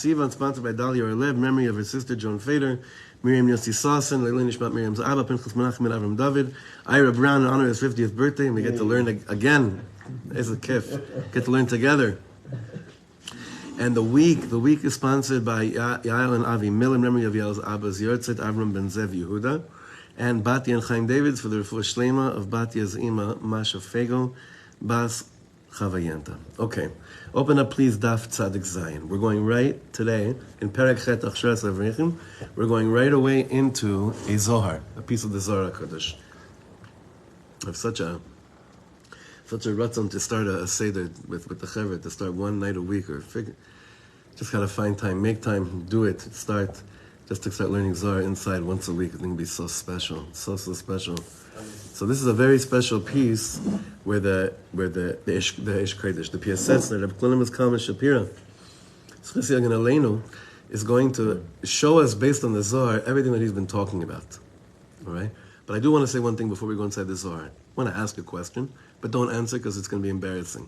Sivan, sponsored by Dalia Orlev, memory of her sister Joan Fader, Miriam Yossi Sasson, Leilin Nishmat Miriam's Abba, Pinchas Menachem and Avram David, Ira Brown in honor of his 50th birthday, and we get to learn again. It's a kif. Get to learn together. And the week is sponsored by Yael and Avi Miller, memory of Yael's Abba's Yortzeit, Avram Ben Zev Yehuda, and Batya and Chaim Davids for the refuah shlema of Batya's Ima, Masha Fego, Bas Chavayenta. Okay. Open up, please, Daf Tzadik Zayin. We're going right today, in Perek Chet Achsharas Avrechim, we're going right away into a Zohar, a piece of the Zohar Hakadosh. I have such a ratzon to start a Seder with the Chevra, to start one night a week, or just gotta find time, make time, do it, start, just to start learning Zohar inside once a week. I think it'd be so special, so special. So this is a very special piece where the Ish Kodesh, the Piasetzna, Rav Shlomo Katz Shapira, is going to show us, based on the Zohar, everything that he's been talking about. All right? But I do want to say one thing before we go inside the Zohar. I want to ask a question, but don't answer because it's going to be embarrassing.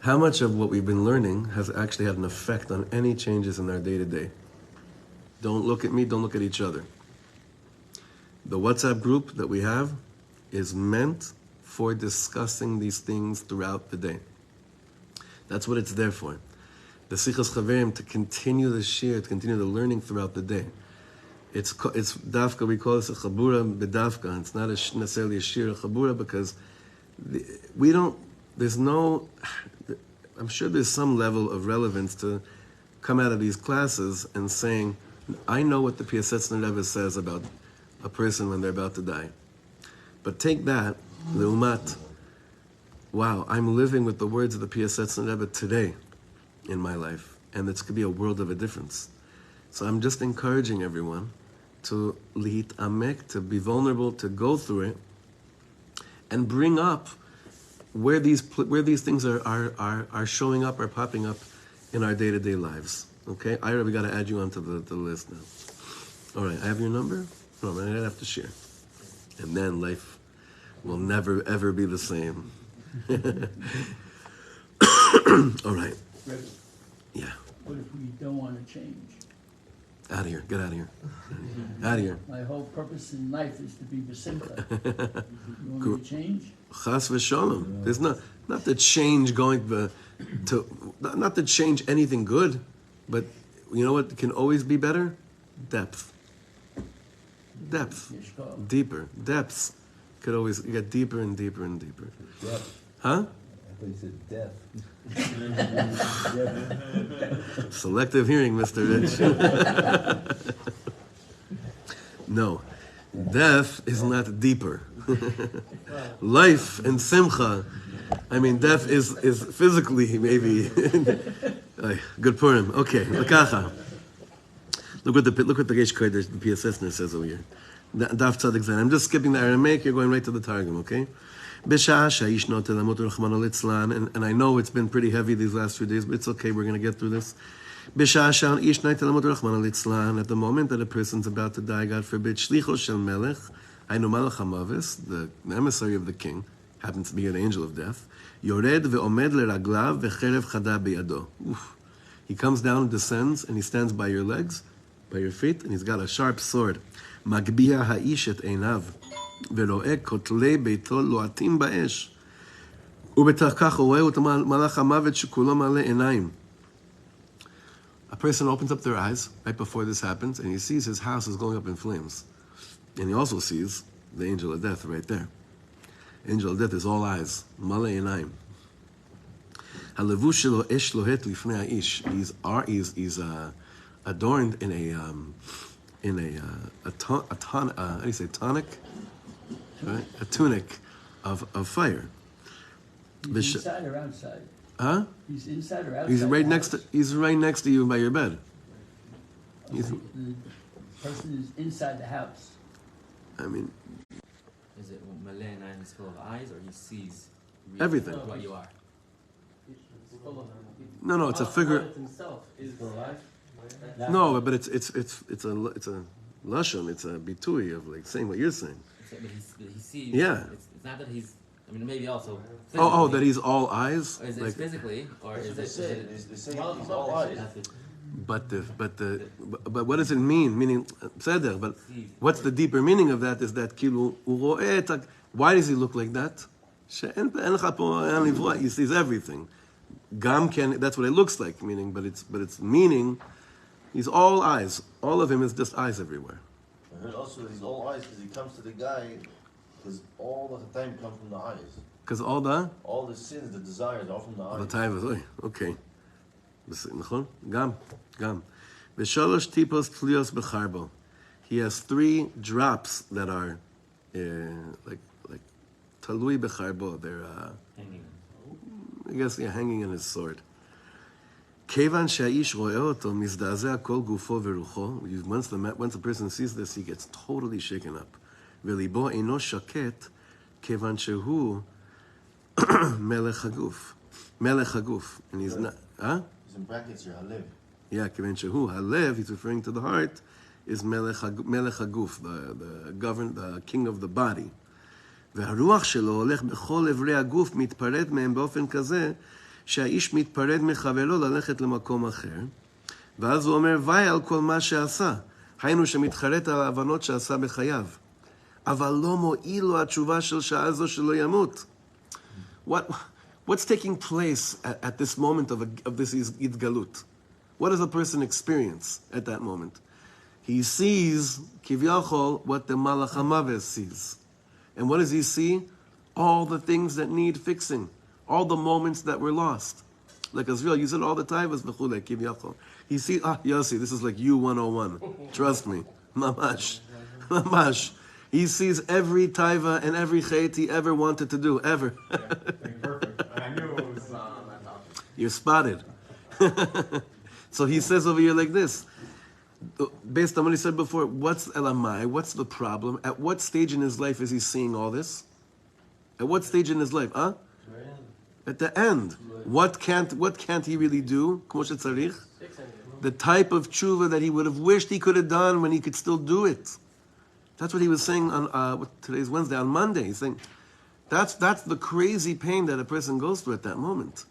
How much of what we've been learning has actually had an effect on any changes in our day-to-day? Don't look at me, don't look at each other. The WhatsApp group that we have is meant for discussing these things throughout the day. That's what it's there for. The Sichas Chaverim, to continue the shir, to continue the learning throughout the day. It's dafka, we call this a chabura bedafka. It's not necessarily a shir, a chabura, because I'm sure there's some level of relevance to come out of these classes and saying, I know what the Piasetzna Rebbe says about a person when they're about to die. But take that, the umat, wow, I'm living with the words of the Piasetzna Rebbe today in my life, and it's could be a world of a difference. So I'm just encouraging everyone to lihit amek, to be vulnerable, to go through it, and bring up where these things are showing up, are popping up in our day-to-day lives. Okay, Ira, we got to add you onto the list now. All right, I have your number. No, I have to share. And then life will never, ever be the same. All right. Yeah. What if we don't want to change? Out of here. Get out of here. Out of here. My whole purpose in life is to be besimcha. You want me to change? Chas v'shalom. There's not to change not to change anything good, but you know what can always be better? Depth. Deeper. Depths could always get deeper and deeper and deeper. Depth. Huh? I thought you said death. Selective hearing, Mr. Rich. No. Death is not deeper. Life and simcha, I mean, death is physically maybe. Good Purim. Okay, lakacha. Look what the Ish Kodesh, the Piasetzna says over here. Daf Tzadik Zayin. I'm just skipping the Aramaic. You're going right to the Targum, okay? And I know it's been pretty heavy these last few days, but it's okay. We're going to get through this. At the moment that a person's about to die, God forbid, Shlicho Shel Melech, Hainu Malach HaMavis, the emissary of the king, happens to be an angel of death. Yored ve'omed leraglav ve'cherev chada beyado. He comes down, descends, and he stands by your legs, by your feet, and he's got a sharp sword. Magbia ha'ish et einav ve'ro'eh kotlei beito lo'atim ba'esh. ובתך כך הוא רואה את מלאך המוות שכולו מלא עיניים. A person opens up their eyes right before this happens, and he sees his house is going up in flames. And he also sees the angel of death right there. Angel of death is all eyes, male einayim. Halevush shelo esh lohet lifnei ha'ish. He's adorned in a how do you say tonic? Right? A tunic of fire. He's inside or outside? Huh? He's inside or outside? He's right next to you by your bed. The person is inside the house. I mean, is it Malay and is full of eyes, or he sees everything. What you are? No, it's a figure. Himself is No, but it's a lashon. It's a bitui of like saying what you're saying. But he sees. Yeah. It's not that he's. I mean, maybe also. Oh, that he's all eyes. Or is it like, physically, or is it? It's the same. He's all eyes. But what does it mean? Meaning, but what's the deeper meaning of that? Is that kilu uro'et? Why does he look like that? He sees everything. Gam can. That's what it looks like. Meaning, but it's meaning. He's all eyes. All of him is just eyes everywhere. I heard also that he's all eyes because he comes to the guy because all the time come from the eyes. Because all the sins, the desires, are all from the eyes. the time is okay. נכון? גם. ושלוש טיפות תלויות בחרבו. He has 3 drops that are like תלוי בחרבו. They're Hanging. I guess hanging in his sword. כיוון שהאיש רואה אותו, מזדעזע כל גופו ורוחו. Once a person sees this, he gets totally shaken up. וליבו אינו שקט, כיוון שהוא מלך הגוף. מלך הגוף. And he's not... He's in brackets here, halev. Yeah, כיוון שהוא, הלב, he's referring to the heart, is מלך הגוף, the king of the body. והרוח שלו הולך בכל עברי הגוף, מתפרד מהם באופן כזה, שהאיש מתפרד מחברו ללכת למקום אחר, ואז הוא אומר, וי על כל מה שעשה. היינו שמתחרט על ההבנות שעשה בחייו. אבל לא מועיל לו התשובה של שעה זו שלא ימות. What's taking place at this moment of this Idgalut? What does a person experience at that moment? He sees, kivyachol, what the Malach HaMavet sees. And what does he see? All the things that need fixing. All the moments that were lost. Like Azrael, you said all the time was v'chulei, kivyachol. He sees, Yossi, this is like you 101. Trust me. Mamash. Mamash. He sees every taiva and every chait he ever wanted to do, ever. perfect. I knew it was that topic. You're spotted. So he says over here like this. Based on what he said before, what's elamai? What's the problem? At what stage in his life is he seeing all this? At what stage in his life? At the end. What can't he really do? The type of tshuva that he would have wished he could have done when he could still do it. That's what he was saying on today's Wednesday, on Monday. He's saying that's the crazy pain that a person goes through at that moment.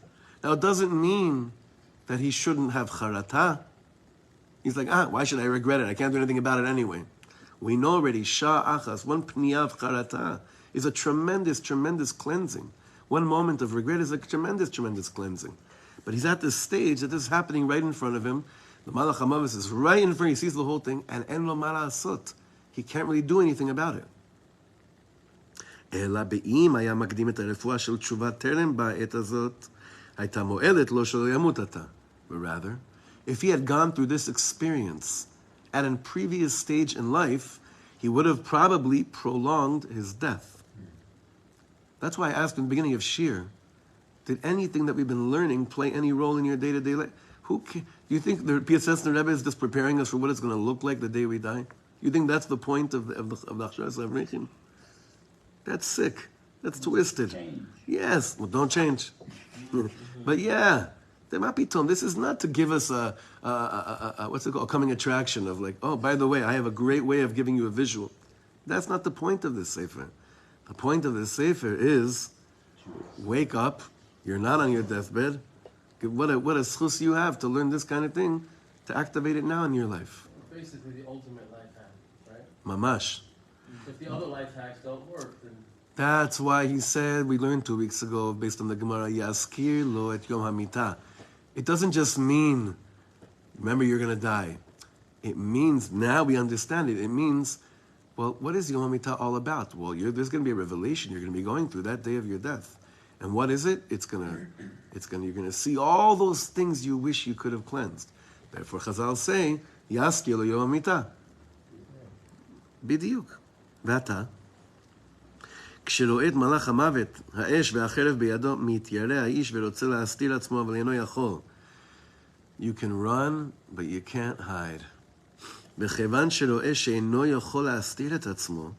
Now, it doesn't mean that he shouldn't have charata. He's like, why should I regret it? I can't do anything about it anyway. We know already, shah achas, one pniya of charata is a tremendous, tremendous cleansing. One moment of regret is a tremendous, tremendous cleansing. But he's at this stage that this is happening right in front of him. The Malach HaMavet is right in front. He sees the whole thing, and en lo ma la'asot. He can't really do anything about it. אלא באם היה מקדים את הרפואה של תשובת טרם בעת הזאת, הייתה מועלת לו שלא ימות עתה. But rather, if he had gone through this experience at a previous stage in life, he would have probably prolonged his death. That's why I asked in the beginning of Shir, did anything that we've been learning play any role in your day-to-day life? Do you think the Piasetzna Rebbe is just preparing us for what it's going to look like the day we die? You think that's the point of the Achsharas Avrechim? That's sick. That's twisted. Change. Yes. Well, don't change. But yeah, this is not to give us a what's it called? A coming attraction of like, oh, by the way, I have a great way of giving you a visual. That's not the point of this sefer. The point of this sefer is wake up. You're not on your deathbed. What a schus you have to learn this kind of thing, to activate it now in your life. Basically, the ultimate life hack, right? Mamash. If the other life hacks don't work, then That's why he said, we learned 2 weeks ago, based on the Gemara, Yaskir lo et yom hamita. It doesn't just mean, remember you're going to die. It means, now we understand it, it means, well, what is Yom HaMitah all about? Well, there's going to be a revelation you're going to be going through that day of your death. And what is it? You're going to see all those things you wish you could have cleansed. Therefore, Chazal say, Yaskir lo Yom HaMitah. B'diuk. Vata. כשרואה את מלאך המוות, האש והחרב בידו, מתיירא האיש ורוצה להסתיר עצמו, אבל אינו יכול. You can run, but you can't hide. וכיוון שרואה שאינו יכול להסתיר את עצמו,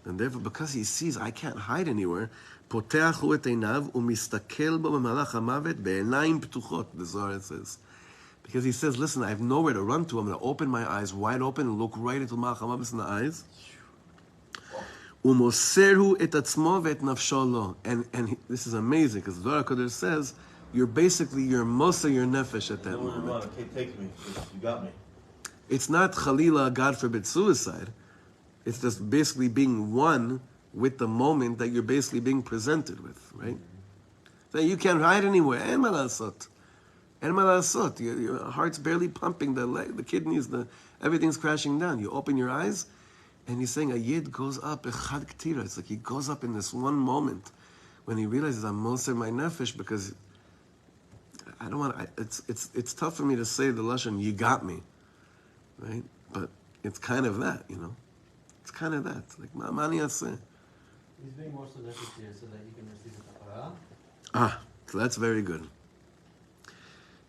and therefore, because he sees, I can't hide anywhere, פותח הוא את עיניו ומסתכל בו במלאך המוות בעיניים פתוחות, the Zohar says. Because he says, listen, I have nowhere to run to, I'm going to open my eyes wide open and look right into מלאך המוות in the eyes. ומוסר את עצמו ואת נפשו לו. And this is amazing, because Zohar Hakadosh says, you're moser your nefesh at that moment. Okay, take me. You got me. It's not chalila, God forbid, suicide. It's just basically being one with the moment that you're basically being presented with, right? So you can't hide anywhere. En ma lasot. Your heart's barely pumping, the kidneys, everything's crashing down. You open your eyes, and he's saying a yid goes up, echad ktira. It's like he goes up in this one moment when he realizes I'm moser my nefesh, because I don't want to, it's tough for me to say the lashon, you got me, right? But it's kind of that, It's kind of that. It's like, ma'ani aseh. He's being more selective here so that he can receive the kapara. So that's very good.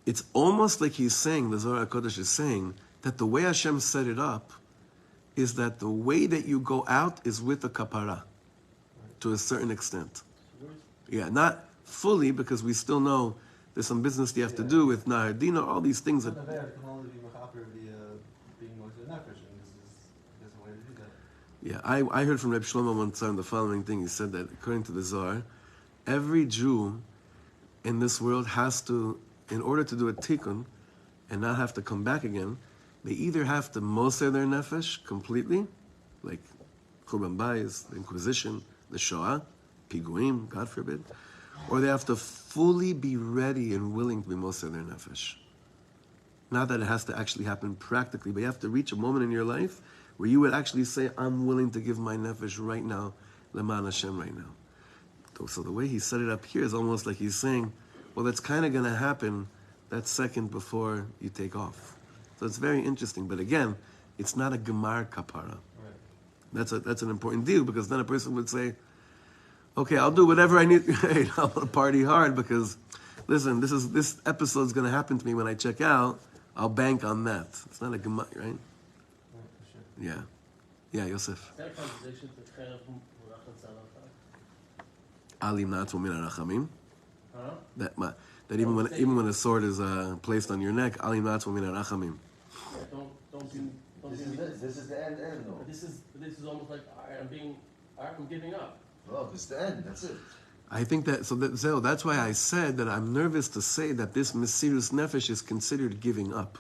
It's almost like he's saying, the Zohar HaKadosh is saying, that the way Hashem set it up is that the way that you go out is with a kapara, to a certain extent. Yeah, not fully, because we still know there's some business you have to do with Nahar Dina, all these things that... Yeah, I heard from Rav Shlomo one time the following thing. He said that according to the Zohar, every Jew in this world has to, in order to do a tikkun and not have to come back again, they either have to moser their nefesh completely, like Churban Bayis, the Inquisition, the Shoah, Piguim, God forbid, or they have to fully be ready and willing to be moser their nefesh. Not that it has to actually happen practically, but you have to reach a moment in your life where you would actually say, I'm willing to give my nefesh right now, Leman Hashem right now. So the way he set it up here is almost like he's saying, well, that's kind of going to happen that second before you take off. So it's very interesting. But again, it's not a gemar kapara. Right. That's an important deal, because then a person would say, okay, I'll do whatever I need. Hey, I'm going to party hard because, listen, this episode's going to happen to me when I check out. I'll bank on that. It's not a gemar, right? Yeah. Yeah, Yosef. Is that a contradiction to Cherev Murachat Tzalachah? Alim Natzu Min HaRachamim. Huh? That even when a sword is placed on your neck, Alim Natzu Min HaRachamim. Yeah, don't be. This is the end, though. But this is almost like I'm giving up. No, this is the end. That's it. I think that's why I said that I'm nervous to say that this Mesirus Nefesh is considered giving up.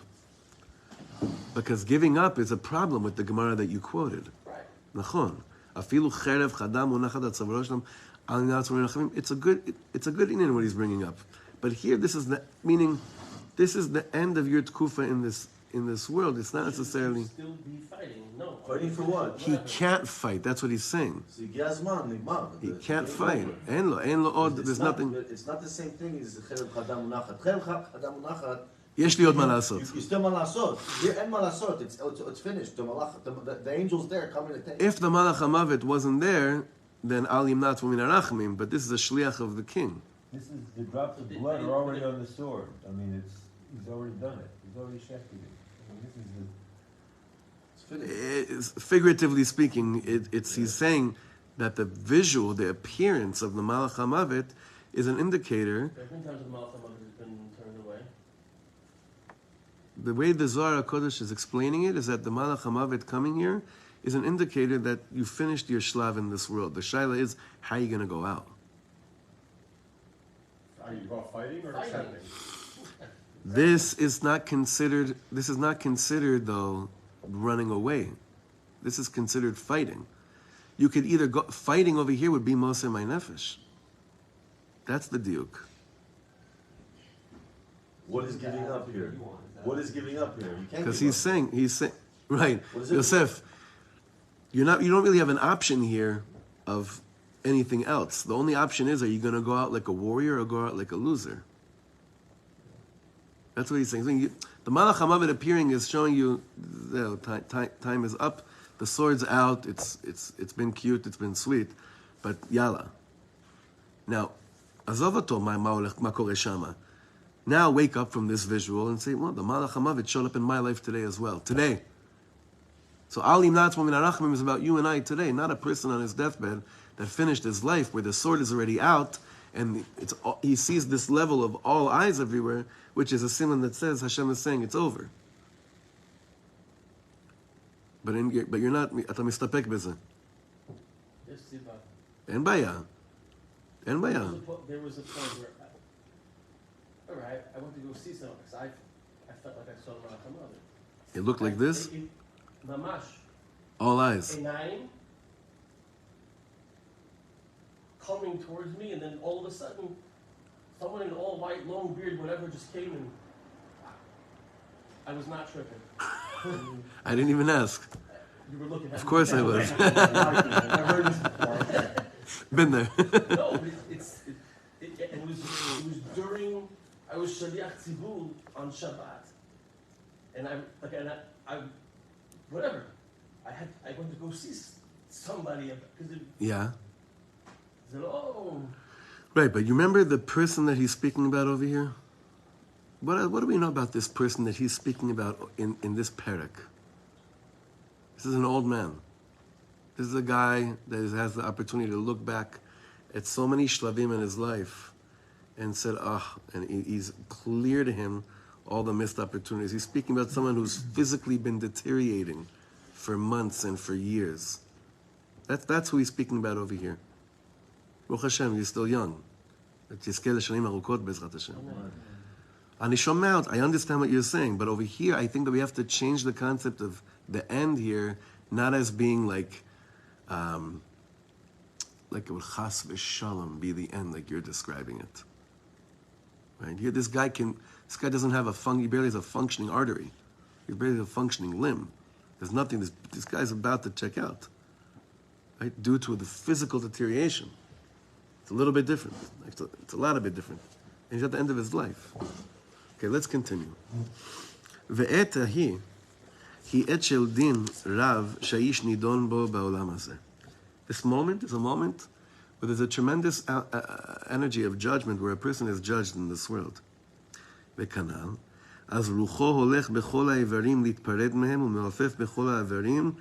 Because giving up is a problem with the Gemara that you quoted. Right. Nachon. Afilu cherev chadam unachad atzavro shlam al na'atzur nachamim. It's a good in what he's bringing up. But here, this is the end of your tkufa in this world. It's not necessarily. Still be fighting. No. Fighting for what? He can't fight. That's what he's saying. He can't fight. En lo od. There's nothing. It's not the same thing as cherev chadam unachad. Cherev chadam unachad. יש לי עוד מה לעשות. You still מה לעשות. Here אין מה לעשות. It's finished. The angel's there coming to take. If the Malach HaMavet wasn't there, then Al Yimnat Min HaRachamim, but this is a shliach of the king. This is the drops of blood are already on the sword. I mean, he's already done it. He's already shechted it. I mean, It's finished. Figuratively speaking, he's saying that the visual, the appearance of the Malach HaMavet is an indicator. There have been times when the Malach HaMavet has been turned away. The way the Zohar HaKadosh is explaining it is that the Malach HaMavet coming here is an indicator that you finished your shlav in this world. The shaila is, how are you going to go out? Are you about fighting or accepting? This is not considered, though, running away. This is considered fighting. you could either go, fighting over here would be Moser my nefesh. That's the diuk. What is giving up here? What is giving up here? You can't. Because give he's up. saying, right, What is it? Yosef, you don't really have an option here of anything else. The only option is, are you going to go out like a warrior or go out like a loser? That's what he's saying. The Malach HaMavet appearing is showing you time is up, the sword's out, it's been cute, it's been sweet, but yalla. Now, azov oto ma kore shama. Now wake up from this visual and say, well, the Malach HaMavet showed up in my life today as well. Today. So Alim Natzmo Min HaRachamim is about you and I today, not a person on his deathbed that finished his life where the sword is already out and he sees this level of all eyes everywhere, which is a siman that says Hashem is saying it's over. But you're not, אתה מסתפק בזה. יש סיבה. אין בעיה. אין בעיה. There was a point where, all right, I went to go see someone because I felt like I saw Rav Shlomo Katz. It looked like this? Mamash. All eyes. Einayim coming towards me, and then all of a sudden, someone in all white, long beard, whatever, just came and I was not tripping. I didn't even ask. You were looking at me. Of course I was. I've heard this before. Been there. No, but it was during, I was Shaliach Tzibur on Shabbat. And I whatever. I went to go see somebody because Yeah. said, oh. Right, but you remember the person that he's speaking about over here? What do we know about this person that he's speaking about in this parak? This is an old man. This is a guy that has the opportunity to look back at so many shlavim in his life and said, and he's clear to him all the missed opportunities. He's speaking about someone who's physically been deteriorating for months and for years. That's who he's speaking about over here. Baruch Hashem, you're still young. I understand what you're saying, but over here, I think that we have to change the concept of the end here, not as being like it would chas v'shalom be the end, like you're describing it. Right here, this guy doesn't have he barely has a functioning artery. He barely has a functioning limb. There's nothing. This guy's about to check out, right? Due to the physical deterioration. It's a little bit different. It's a lot of bit different. And he's at the end of his life. Okay, let's continue. Ve'et hi et shel din rav sha'ish nidon bo ba'olam hazeh. This moment is a moment where there's a tremendous energy of judgment where a person is judged in this world. Ve'kanal, az rucho holech bechol ha'evarim litpared mehem u'me'ofef bechol ha'evarim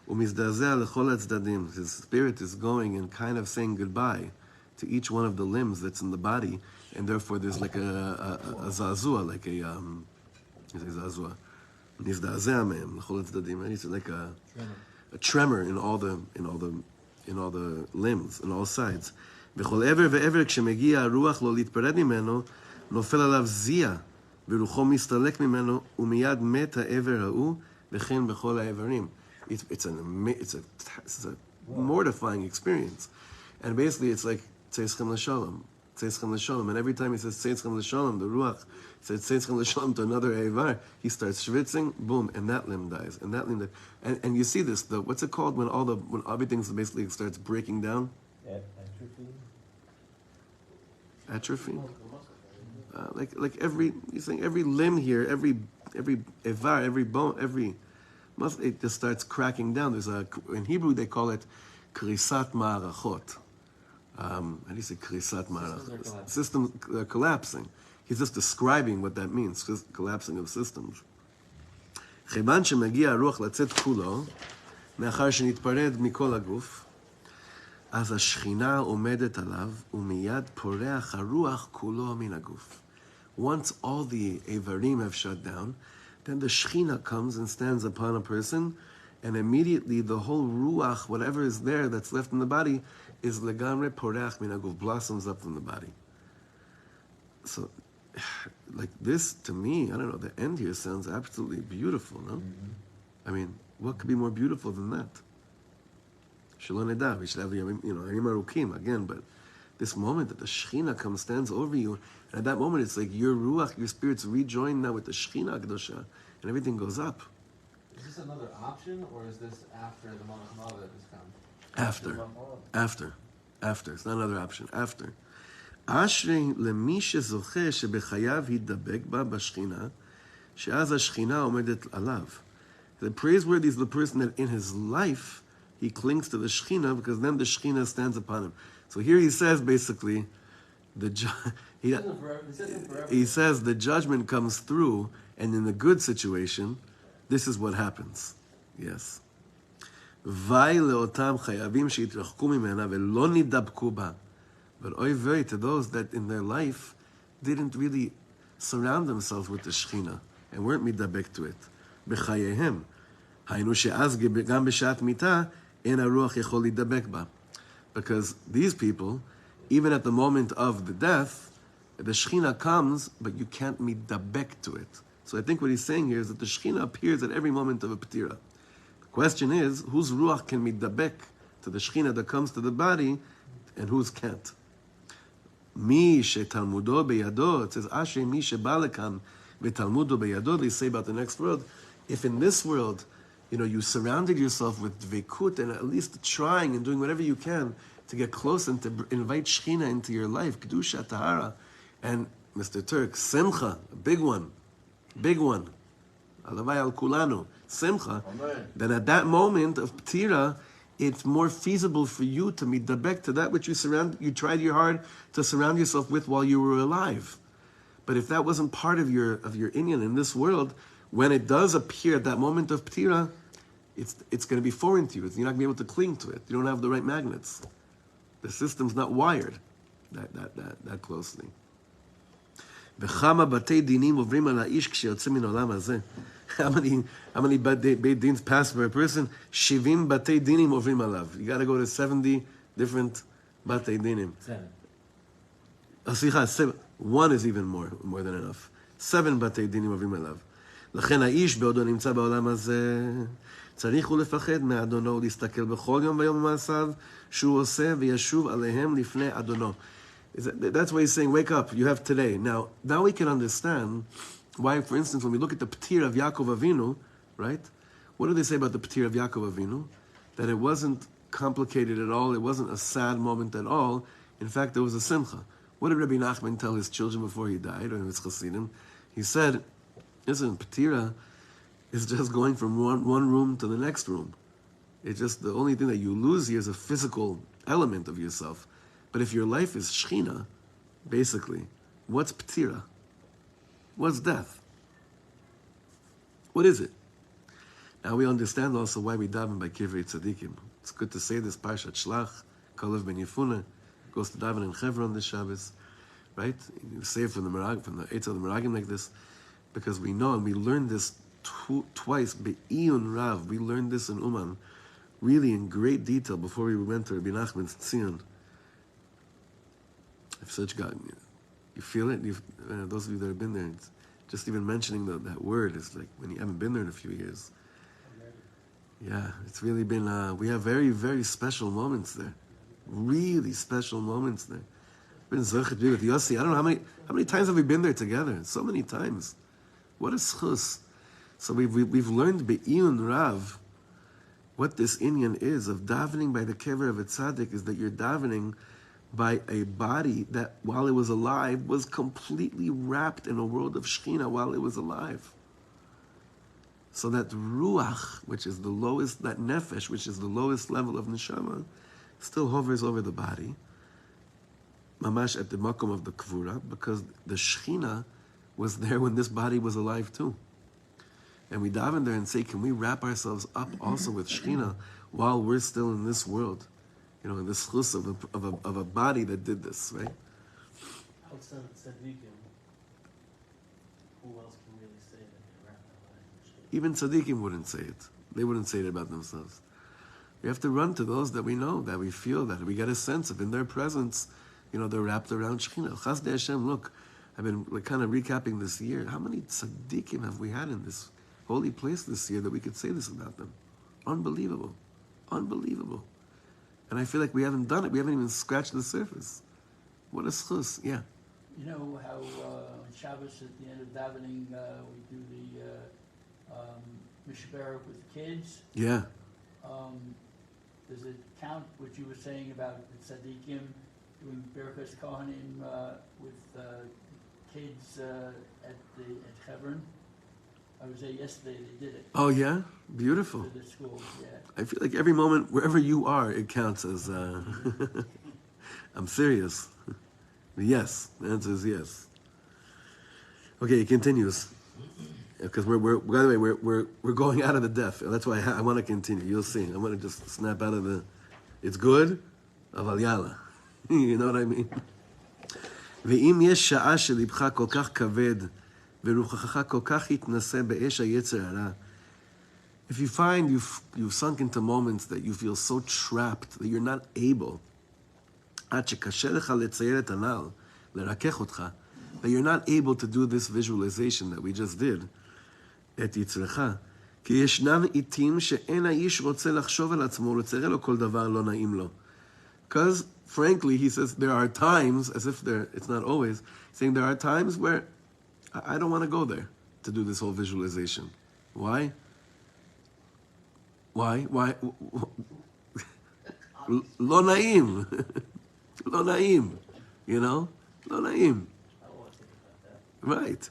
u'mizdazeh lechol ha'tzdadim. His spirit is going and kind of saying goodbye to each one of the limbs that's in the body, and therefore there's like a zazua, like zazua. Nizdazeh mehem lechol ha'tzdadim. It's like a tremor in all the limbs, in all sides. וכל עבר ועבר כשמגיע הרוח לא להתפרד ממנו, נופל עליו זיע, ורוחו מסתלק ממנו, ומיד מת העבר ההוא, וכן בכל האיברים. It's a mortifying experience. And basically it's like, tzeischem l'shalom, tzeischem l'shalom. And every time he says tzeischem l'shalom, the ruach says tzeischem l'shalom to another eivar, he starts schwitzing, boom, and that limb dies, and that limb dies. And you see this, what's it called when everything basically starts breaking down? Atrophy. Like you're saying every limb here, every eivar, every bone, every muscle, it just starts cracking down. In Hebrew they call it krisat ma'arachot. How do you say krisat ma'arachot? Systems collapsing. He's just describing what that means, collapsing of systems. כיוון שמגיע הרוח לצאת כולו, מאחר שנתפרד מכל הגוף, אז השכינה עומדת עליו, ומיד פורח הרוח כולו מן הגוף. Once all the איברים have shut down, then the shechina comes and stands upon a person, and immediately the whole ruach, whatever is there that's left in the body, is legamre porach min haguf, blossoms up from the body. So, like this, to me, I don't know, the end here sounds absolutely beautiful, no? Mm-hmm. I mean, what could be more beautiful than that? Shalom Neda, we should have the, Yamim Arukim again, but this moment that the shechina comes, stands over you, and at that moment it's like your ruach, your spirits rejoin now with the shechina Kedosha, and everything goes up. Is this another option, or is this after the Malach Ma'ala has come? After. It's not another option. After. Ashrei lemי שזוכה שבחייו ידבק בה בשכינה, שאז השכינה עומדת עליו. The praiseworthy is the person that in his life he clings to the shechina, because then the shechina stands upon him. So here he says basically, he says the judgment comes through, and in the good situation, this is what happens. Yes. Vai leotam chayavim sheitרחקו ממנה ולא נדבקו בה. But oy vey to those that in their life didn't really surround themselves with the shechina and weren't midabek to it. B'chayehem. Haynu she'az gam b'shat mita en haruach yechol lidabek ba. Because these people, even at the moment of the death, the shechina comes, but you can't midabek to it. So I think what he's saying here is that the shechina appears at every moment of a ptira. The question is, whose ruach can midabek to the shechina that comes to the body, and whose can't? Mi shetalmudo beyado, it says, Ashrei mi sheba lekan v'talmudo beyado, they say about the next world. If in this world, you surrounded yourself with dvekut and at least trying and doing whatever you can to get close and to invite shechina into your life, kedusha, tahara, and Mr. Turk, simcha, a big one, alavai al kulanu, simcha, then at that moment of ptira, it's more feasible for you to midabek to that which you tried your hard to surround yourself with while you were alive. But if that wasn't part of your inyan in this world, when it does appear at that moment of ptira, it's going to be foreign to you. You're not going to be able to cling to it. You don't have the right magnets. The system's not wired that closely. V'chama batei dinim ovrim al ha'ish ksheyotzeh min olam hazeh. How many beit dins pass for a person? 70 batei dinim ovrim alav. You got to go to 70 different batei dinim. 7. One is even more than enough. 7 batei dinim ovrim alav. לכן האיש בעודו נמצא בעולם הזה צריך הוא לפחד מאדונו ולהסתכל בכל יום ויום במעשיו שהוא עושה וישוב עליהם לפני אדונו. That's why he's saying, wake up, you have today. Now we can understand why, for instance, when we look at the P'tir of Yaakov Avinu, right? What do they say about the P'tir of Yaakov Avinu? That it wasn't complicated at all, it wasn't a sad moment at all. In fact, there was a simcha. What did Rabbi Nachman tell his children before he died, or his chassidim? He said, listen, P'tira is just going from one room to the next room. It's just the only thing that you lose here is a physical element of yourself. But if your life is shechina, basically, what's P'tira? What's death? What is it? Now we understand also why we daven by Kivrei Tzadikim. It's good to say this Parshat Shlach, Kalev ben Yefuna, goes to daven in Chevron this Shabbos, right? You say it from the Eitz of the Meragim like this, because we know and we learned this twice, Be'iyun Rav, we learned this in Uman, really in great detail before we went to Rabbi Nachman's Tzion. If such God, you feel it? Those of you that have been there, just even mentioning that word is like when you haven't been there in a few years. Yeah, it's really been, we have very, very special moments there. Really special moments there. Been Zochet with Yossi. I don't know how many times have we been there together? So many times. What a schus. So we've learned Be'iyun Rav what this inyan is of davening by the kever of a tzaddik is that you're davening by a body that while it was alive was completely wrapped in a world of shechina while it was alive. So that ruach, which is the lowest, that nefesh, which is the lowest level of neshama, still hovers over the body, mamash at the makom of the kvura, because the shechina was there when this body was alive too. And we daven there and say, can we wrap ourselves up also with shechina while we're still in this world? You know, in this chus of a body that did this, right? Outside of tzaddikim, who else can really say that they wrapped their lives in shechina? Even tzaddikim wouldn't say it. They wouldn't say it about themselves. We have to run to those that we know, that we feel, that we get a sense of in their presence, you know, they're wrapped around shechina. Chasdei Hashem, look, I've been kind of recapping this year. How many tzaddikim have we had in this holy place this year that we could say this about them? Unbelievable. Unbelievable. And I feel like we haven't done it. We haven't even scratched the surface. What a schus, yeah. You know how on Shabbos at the end of davening we do the mishberach with the kids? Yeah. There's a count what you were saying about the tzaddikim doing Berachos Kohanim with kids at Hebron. I was there yesterday. They did it. Oh yeah, beautiful. To the schools, yeah. I feel like every moment, wherever you are, it counts as. I'm serious. Yes, the answer is yes. Okay, it continues. Because we're by the way, we're going out of the depth. That's why I want to continue. You'll see. I want to just snap out of the. It's good, אבל יאללה. You know what I mean? ואם יש שעה שלבך כל כך כבד ורוחך כל כך התנשא באש היצר הרע, if you find you've sunk into moments that you feel so trapped that you're not able, עד שקשה לך לצייר את הנ"ל, לרכך אותך, that you're not able to do this visualization that we just did, את יצרך, כי ישנם עיתים שאין האיש רוצה לחשוב על עצמו, לצייר לו כל דבר לא נעים לו. Because, frankly, he says, there are times, as if it's not always, saying there are times where I don't want to go there to do this whole visualization. Why? Why? לא נעים. לא נעים. You know? לא נעים. Right.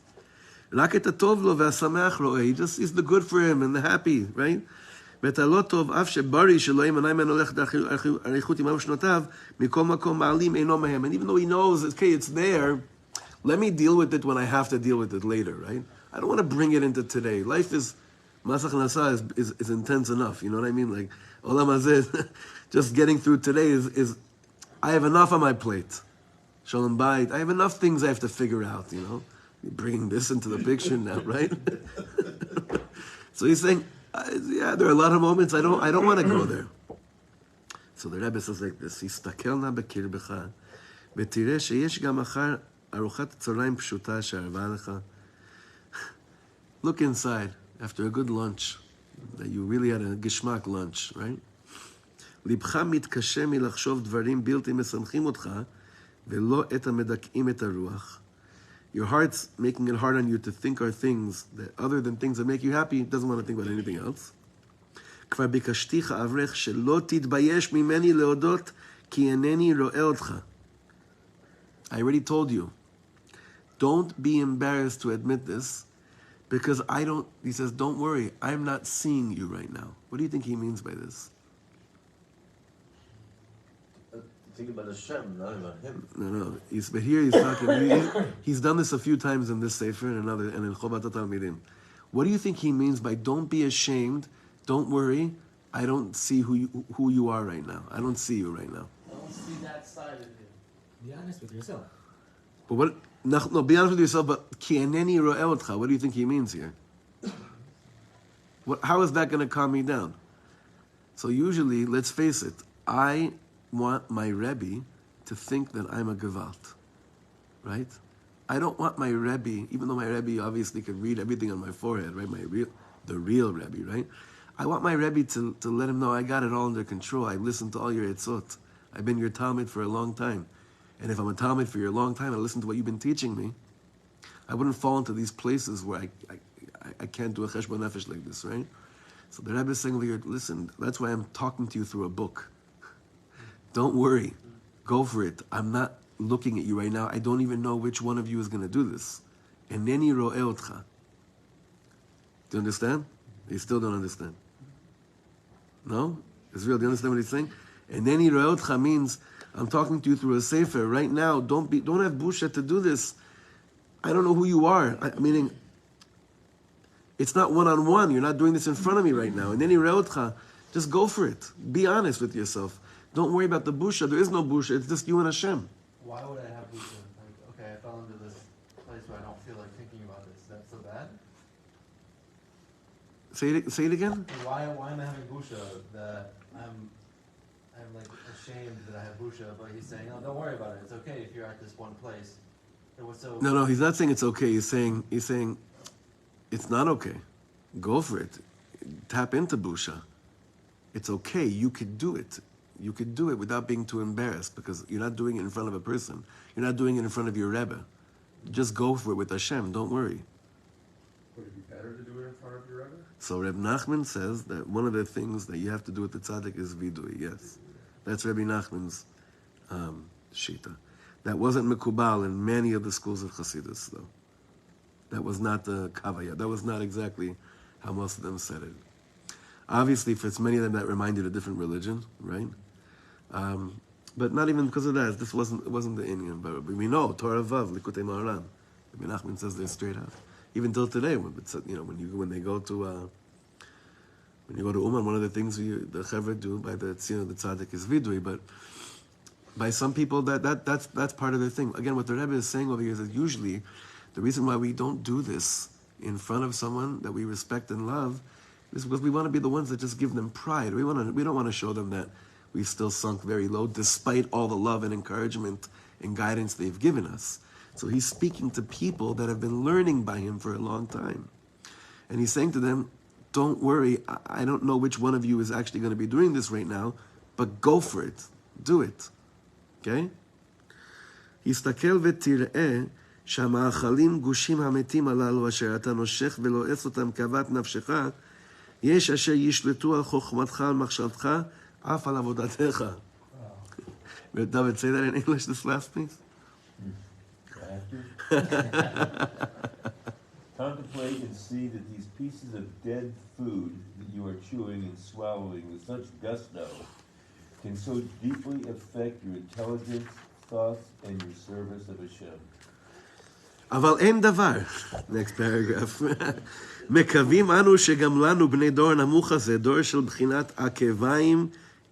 רק את הטוב לו והשמח לו. He's the good for him and the happy, right? ואת הלא טוב, אף שבריא שלא ימנע ממנו הולך אריכות עמם שנותיו, מכל מקום מעלים אינו מהם. And even though he knows, okay, it's there, let me deal with it when I have to deal with it later, right? I don't want to bring it into today. Life is, Masach Nasa is intense enough, you know what I mean? Like, Olam Hazeh, just getting through today is I have enough on my plate. Shalom Bayit, I have enough things I have to figure out, you know? You're bringing this into the picture now, right? So he's saying, yeah, there are a lot of moments I don't want to go there. So the Rebbe says like this, הסתכלנה בקרבך, ותראה שיש גם אחר ארוחת צהריים פשוטה שערבה לך. Look inside, after a good lunch, that you really had a geschmack lunch, right? לבך מתקשה מלחשוב דברים בלתי משמחים אותך, ולא את המדכאים את הרוח. Your heart's making it hard on you to think are things that, other than things that make you happy, it doesn't want to think about anything else. כבר ביקשתיך אברך שלא תתבייש ממני להודות כי אינני רואה אותך. I already told you. Don't be embarrassed to admit this because he says, don't worry, I'm not seeing you right now. What do you think he means by this? Think about Hashem, not about him. No. But here he's talking. He's done this a few times in this sefer and in Chobat HaTalmidim. What do you think he means by "Don't be ashamed, don't worry"? I don't see who you are right now. I don't see you right now. I don't see that side of you. Be honest with yourself. But what? No, be honest with yourself. But ki eneni ro'eh otcha. What do you think he means here? How is that going to calm me down? So usually, let's face it, I want my Rebbe to think that I'm a Gewalt, right? I don't want my Rebbe, even though my Rebbe obviously could read everything on my forehead, right? The real Rebbe, right? I want my Rebbe to let him know I got it all under control. I listened to all your etzot. I've been your Talmud for a long time. And if I'm a Talmud for your long time, I listen to what you've been teaching me, I wouldn't fall into these places where I can't do a cheshbon nefesh like this, right? So the Rebbe is saying over here, listen, that's why I'm talking to you through a book. Don't worry. Go for it. I'm not looking at you right now. I don't even know which one of you is going to do this. Eneni ro'eh otcha. Do you understand? You still don't understand. No? Israel, do you understand what he's saying? Eneni ro'eh otcha means I'm talking to you through a sefer. Right now, don't have busha to do this. I don't know who you are. Meaning, it's not one-on-one. You're not doing this in front of me right now. Eneni ro'eh otcha. Just go for it. Be honest with yourself. Don't worry about the busha. There is no busha. It's just you and Hashem. Why would I have busha? Like, okay, I fell into this place where I don't feel like thinking about this. Is that so bad? Say it again. Why am I having busha that I'm like ashamed that I have busha? But he's saying, oh, don't worry about it. It's okay if you're at this one place. It was so. No, he's not saying it's okay. He's saying it's not okay. Go for it. Tap into busha. It's okay. You could do it. you could do it without being too embarrassed, because you're not doing it in front of a person. You're not doing it in front of your Rebbe. Just go for it with Hashem. Don't worry. Would it be better to do it in front of your Rebbe? So Reb Nachman says that one of the things that you have to do with the tzaddik is vidui. Yes, that's Rabbi Nachman's shita. That wasn't mekubal in many of the schools of Chassidus, though. That was not the kavaya. That was not exactly how most of them said it. Obviously, for it's many of them that reminded a different religion, right? But not even because of that. It wasn't the Indian. But we know Torah Vav Likutei Moharan. Rabbi Nachman says they're straight up. Even till today, when they go to Uman, one of the things the Chevra do by the tzaddik is vidui. But by some people, that's part of their thing. Again, what the Rebbe is saying over here is that usually the reason why we don't do this in front of someone that we respect and love is because we want to be the ones that just give them pride. We don't want to show them that we've still sunk very low, despite all the love and encouragement and guidance they've given us. So he's speaking to people that have been learning by him for a long time. And he's saying to them, don't worry, I don't know which one of you is actually going to be doing this right now, but go for it. Do it. Okay? הסתכל ותראה שהמאכלים גושים המתים הללו אשר אתה נושך ולועס אותם כאוות נפשך, יש אשר ישלטו על חוכמתך, על מחשבתך, אף על עבודתך. David, say that in English, this last piece. Contemplate and see that these pieces of dead food that you are chewing and swallowing with such gusto can so deeply affect your intelligence, thoughts, and your service of Hashem. אבל אין דבר, next paragraph, מקווים אנו שגם לנו בני דור נמוך הזה, דור של בחינת עקביים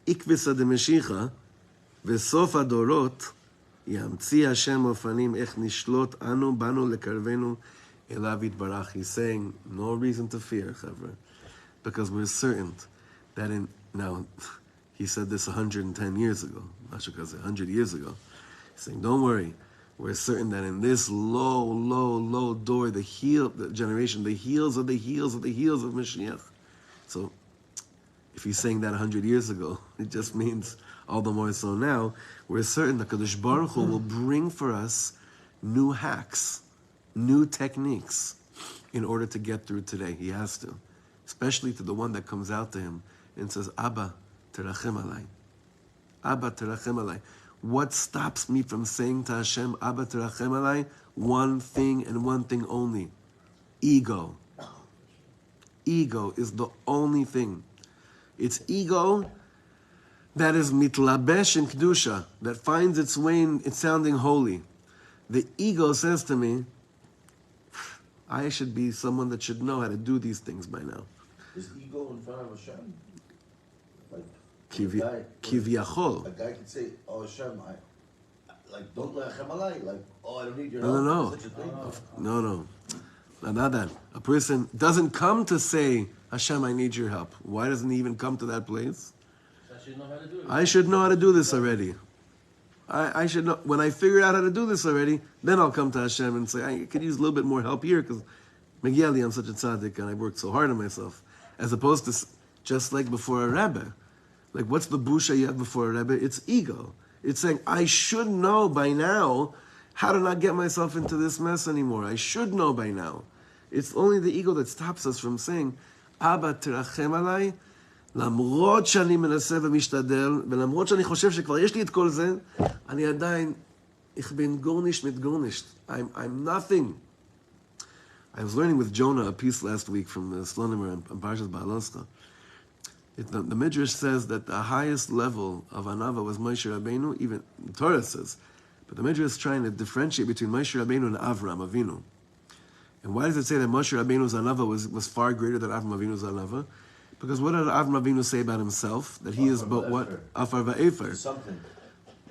עקבסא דמשיחא, וסוף הדורות ימציא השם אופנים איך נשלוט אנו בנו לקרבנו אליו יתברך. He's saying, no reason to fear, חבר'ה, because we're certain that now, he said this 110 years ago, משהו כזה, 100 years ago. He's saying, don't worry, we're certain that in this low door, the generation, the heels of the heels of the heels of Mashiach. So, if he's saying that 100 years ago, it just means all the more so now, we're certain that Kadosh Baruch Hu will bring for us new hacks, new techniques in order to get through today. He has to. Especially to the one that comes out to him and says, Abba, terachem alai. Abba, terachem alai. What stops me from saying to Hashem, Abba, terachem alai? One thing and one thing only. Ego. Ego is the only thing. It's ego that is mitlabesh in kedusha, that finds its way in sounding holy. The ego says to me, I should be someone that should know how to do these things by now. Is ego in front of Hashem? Like, Kivyachol. a guy could say, oh Hashem, don't let Hashem alai, I don't need your No. help. Such a thing. No. Not that. A person doesn't come to say, Hashem, I need your help. Why doesn't he even come to that place? I should know how to do this already. I should know. When I figure out how to do this already, then I'll come to Hashem and say, I could use a little bit more help here because Miguel, I'm such a tzaddik and I worked so hard on myself. As opposed to just like before a Rebbe. Like, what's the busha you have before a Rebbe? It's ego. It's saying, I should know by now how to not get myself into this mess anymore. I should know by now. It's only the ego that stops us from saying, Abba, terachem alai, למרות שאני מנסה ומשתדל, ולמרות שאני חושב שכבר יש לי את כל זה, אני עדיין, ich bin gornish mit gornish. I'm nothing. I was learning with Jonah a piece last week from the Slonimer and Parshas Ba'aloscha. The Midrash says that the highest level of Anava was Moshe Rabbeinu, even the Torah says, but the Midrash is trying to differentiate between Moshe Rabbeinu and Avram Avinu. And why does it say that Moshe Rabbeinu's Anava was far greater than Avram Avinu's Anava? Because what did Avram Avinu say about himself? That he is but what? Afar va'efer. Something.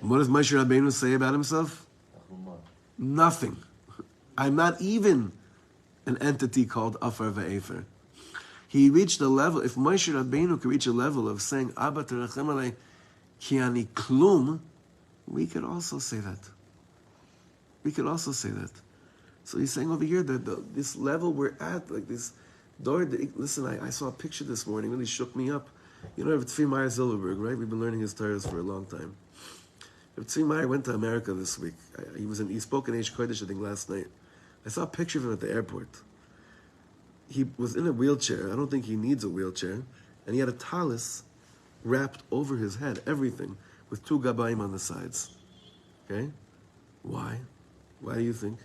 What does Moshe Rabbeinu say about himself? Nothing. I'm not even an entity called Afar va'efer. He reached a level, if Moshe Rabbeinu could reach a level of saying, Abba terachem alei ki ani klum, we could also say that. So he's saying over here that this level we're at, like this door. Listen, I saw a picture this morning, really shook me up. You know, Rav Tzvi Meyer Silverberg, right? We've been learning his Torahs for a long time. Rav Tzvi Meyer went to America this week. He spoke in Eish Kodesh, I think, last night. I saw a picture of him at the airport. He was in a wheelchair. I don't think he needs a wheelchair. And he had a talis wrapped over his head, everything, with 2 gabayim on the sides. Okay? Why? Why do you think?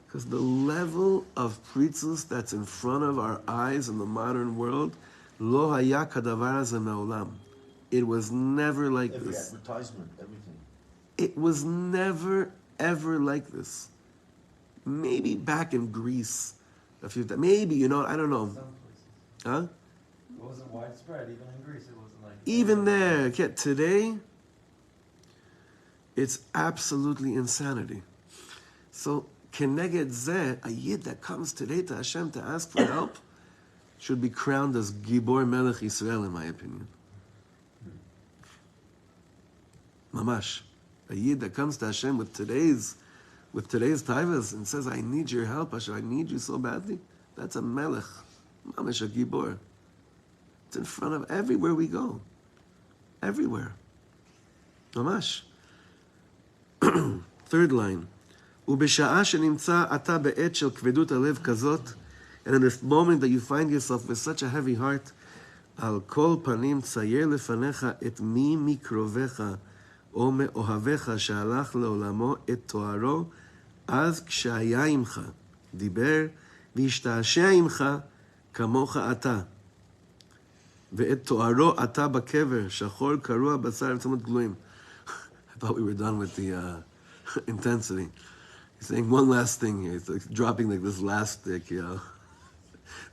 Because the level of pritzus that's in front of our eyes in the modern world, lo haya kadavar hazeh me'olam. It was never like Every this. advertisement, everything. It was never, ever like this. Maybe back in Greece, a few times. Maybe, I don't know. Some places. Huh? It wasn't widespread, even in Greece. It wasn't like. Even there, today, it's absolutely insanity. So, keneged zeh, a yid that comes today to Hashem to ask for help, should be crowned as Gibor Melech Yisrael, in my opinion. Mamash. A yid that comes to Hashem with today's taivas and says, I need your help, Hashem, I need you so badly. That's a melech. Mamash, a Gibor. It's in front of everywhere we go. Everywhere. Mamash. Third line. ובשעה שנמצא אתה בעת של כבדות הלב כזאת, and in this moment that you find yourself with such a heavy heart, על כל פנים צייר לפניך את מי מקרוביך או מאוהביך שהלך לעולמו את תוארו, אז כשהיה עמך, דיבר והשתעשע עמך כמוך אתה. ואת תוארו אתה בקבר, שחור קרוע בשר וצמות גלויים. I thought we were done with the intensity. He's saying one last thing here. He's like dropping like this last stick,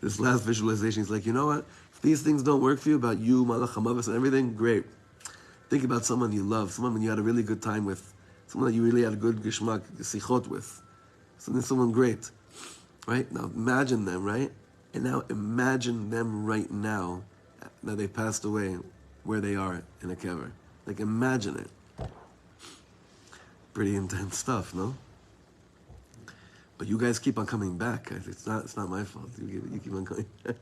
this last visualization. He's like, you know what? If these things don't work for you about you, Malach HaMavos and everything, great. Think about someone you love, someone you had a really good time with, someone that you really had a good geshmak, sichot with. Someone great. Right? Now imagine them, right? And now imagine them right now that they passed away where they are in a kever. Like imagine it. Pretty intense stuff, no? But you guys keep on coming back. It's not my fault. You keep on coming back.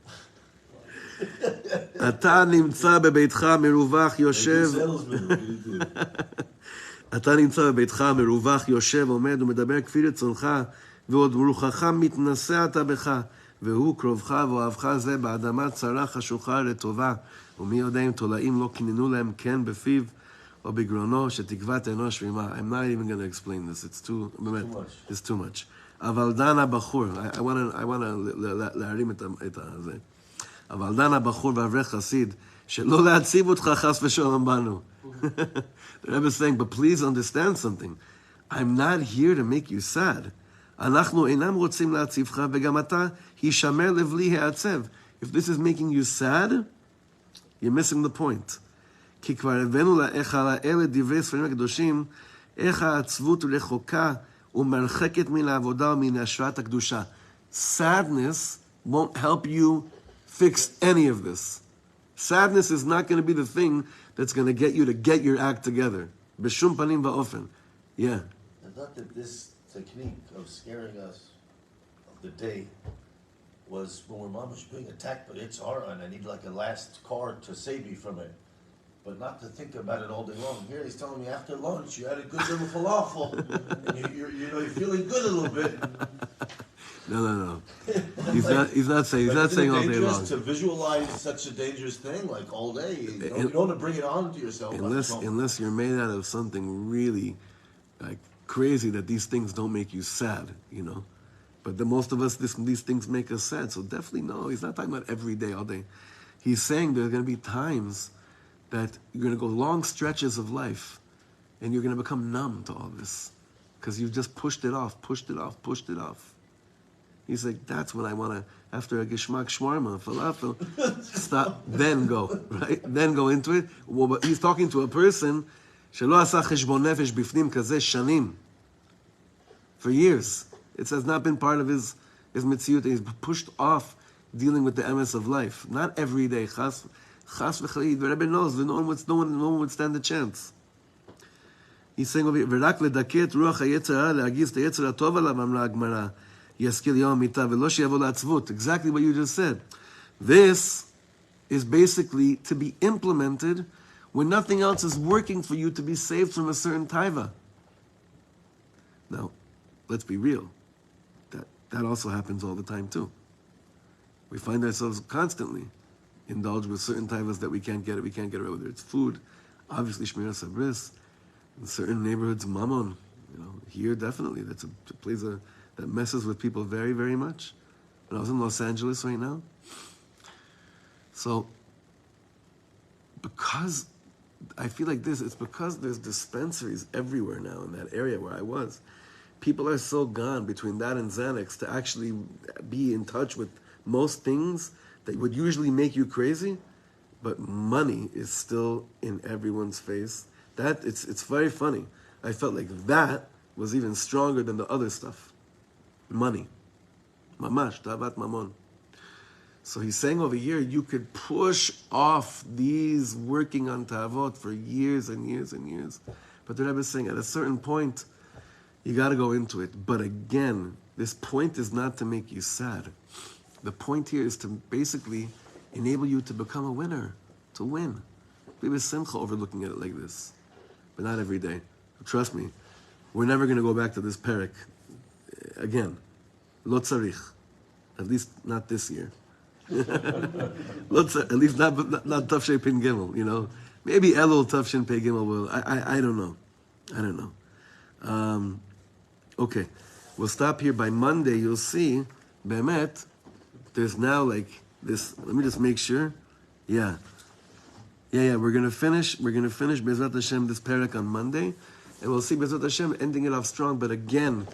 אתה נמצא בביתך מרווח יושב. אתה נמצא בביתך מרווח יושב עומד ומדבר כפי רצונך ועוד רוחך מתנשא אתה בך והוא קרובך ואוהבך זה באדמה צרה חשוכה לטובה ומי יודע אם תולעים לא קיננו להם כן בפיו או בגרונו שתקוות אנוש ועמה. I'm not even going to explain this. It's too much. אבל דן הבחור, I want to להרים את זה. אבל דן הבחור ואברך חסיד, שלא להציב אותך חס ושלום בנו. The Rebbe is saying, but please understand something. I'm not here to make you sad. אנחנו אינם רוצים להציבך, וגם אתה הישמר לבלי העצב. If this is making you sad, you're missing the point. כי כבר הבאנו לאיך על האלה דברי ספרים הקדושים, איך העצבות רחוקה, ומרחקת מן העבודה ומן השראת הקדושה. Sadness won't help you fix any of this. Sadness is not going to be the thing that's going to get you to get your act together. B'shum panim va'ofen. Yeah. I thought that this technique of scaring us of the day was when we're mamash being attacked, but it's hard and I need like a last card to save me from it. But not to think about it all day long. Here he's telling me after lunch you had a good little falafel, and you're feeling good a little bit. No. He's not saying all day long. To visualize such a dangerous thing like all day. You don't want to bring it on to yourself. Unless you're made out of something really like crazy that these things don't make you sad, But most of us, these things make us sad. So definitely no. He's not talking about every day, all day. He's saying there's going to be times that you're going to go long stretches of life and you're going to become numb to all this because you've just pushed it off. He's like, that's what I want to, after a geshmak shwarma, falafel, stop, then go, right? Then go into it. Well, but he's talking to a person שלא עשה חשבון נפש בפנים כזה שנים. For years. It has not been part of his metziut. He's pushed off dealing with the emes of life. Not every day. Chas v'chalid, the Rebbe knows, no one would stand a chance. He's saying over here, ורק לדכא את רוח היצר הרע, להגיז את היצר הטוב עליו, אמרה הגמרא, ישכיל יום המיטה, ולא שיבוא לעצבות. Exactly what you just said. This is basically to be implemented when nothing else is working for you to be saved from a certain taiva. Now, let's be real. That also happens all the time too. We find ourselves constantly indulged with certain taivas that we can't get it, whether it's food, obviously shmiras habris, in certain neighborhoods, mammon. Here definitely, that messes with people very, very much. When I was in Los Angeles right now, so because I feel like this, it's because there's dispensaries everywhere now in that area where I was. People are so gone between that and Xanax to actually be in touch with most things that would usually make you crazy, but money is still in everyone's face. It's very funny. I felt like that was even stronger than the other stuff. Money. Mamash, tavat mamon. So he's saying over here, you could push off these working on tavot for years and years and years. But the Rebbe is saying, at a certain point, you got to go into it. But again, this point is not to make you sad. The point here is to basically enable you to become a winner, to win. We have simcha over looking at it like this, but not every day. Trust me, we're never going to go back to this parak again. Lo tzarich, at least not this year. At least not Tafshay Pin Gimel. Maybe Elul Tafshin Pei Gimel will. I don't know. Okay, we'll stop here. By Monday, you'll see, Be'emet, there's now like this. Let me just make sure. Yeah. We're gonna finish Bezrat Hashem this parak on Monday, and we'll see Bezrat Hashem ending it off strong. But again,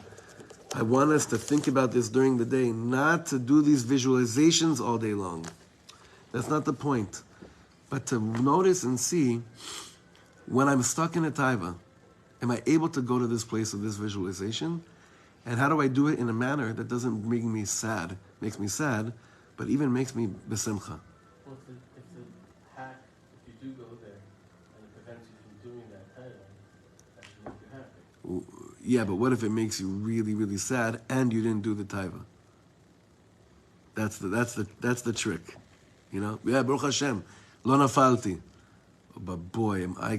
I want us to think about this during the day, not to do these visualizations all day long. That's not the point. But to notice and see, when I'm stuck in a taiva, am I able to go to this place of this visualization? And how do I do it in a manner that doesn't make me sad, but even makes me besimcha? Well, if the hack, if you do go there, and it prevents you from doing that taiva, that should make you happy. Yeah, but what if it makes you really, really sad and you didn't do the taiva? That's the trick, Yeah, Baruch Hashem, lo nafalti. But boy, am I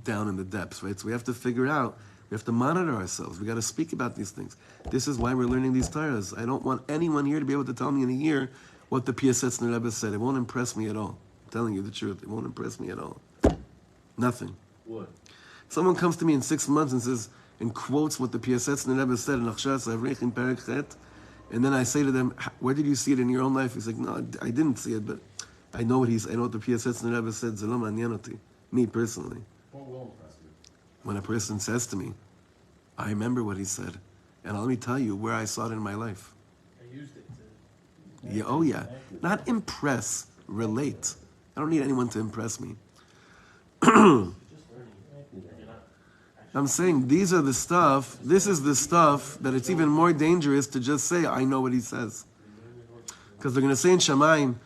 down in the depths, right? So we have to figure out. We have to monitor ourselves. We got to speak about these things. This is why we're learning these Torahs. I don't want anyone here to be able to tell me in a year what the Piasetzna Rebbe said. It won't impress me at all. I'm telling you the truth. It won't impress me at all. Nothing. What? Someone comes to me in 6 months and says, and quotes what the Piasetzna Rebbe said in Achshas Avrich in Perek Chet, and then I say to them, where did you see it in your own life? He's like, no, I didn't see it, but I know what the Piasetzna Rebbe said. Zelo ma'nyan oti. Me personally. What will impress you? When a person says to me, I remember what he said, and let me tell you where I saw it in my life. I used it to... Yeah, oh yeah. Not impress, relate. I don't need anyone to impress me. Just learning. You're not I'm saying this is the stuff that it's even more dangerous to just say, I know what he says. Because they're going to say in Shamayim,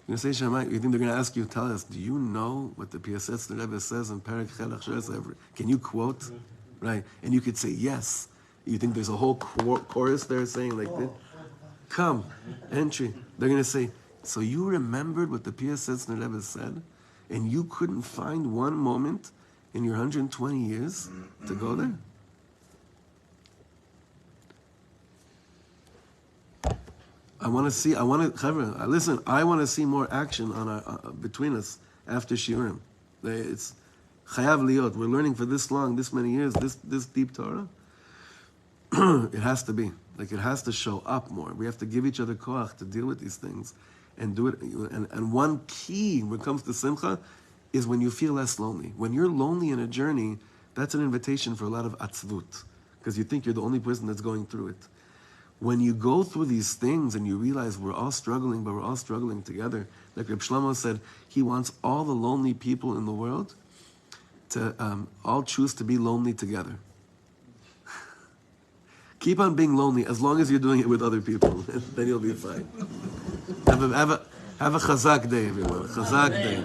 you think they're going to ask you, tell us, do you know what the Piasetzna Rebbe says in Perek Chelach? Can you quote? Right? And you could say yes. You think there's a whole chorus there saying like this? Come, entry. They're going to say, so you remembered what the Piasetzna Rebbe said? And you couldn't find one moment in your 120 years to go there? I want to see more action on between us after Shiurim. It's chayav liot. We're learning for this long, this many years, this deep Torah. It has to be. Like, it has to show up more. We have to give each other koach to deal with these things and do it. And one key when it comes to simcha is when you feel less lonely. When you're lonely in a journey, that's an invitation for a lot of atzvut, because you think you're the only person that's going through it. When you go through these things and you realize we're all struggling, but we're all struggling together, like Rav Shlomo said, he wants all the lonely people in the world to all choose to be lonely together. Keep on being lonely as long as you're doing it with other people. Then you'll be fine. Have a chazak day, everyone. Chazak day.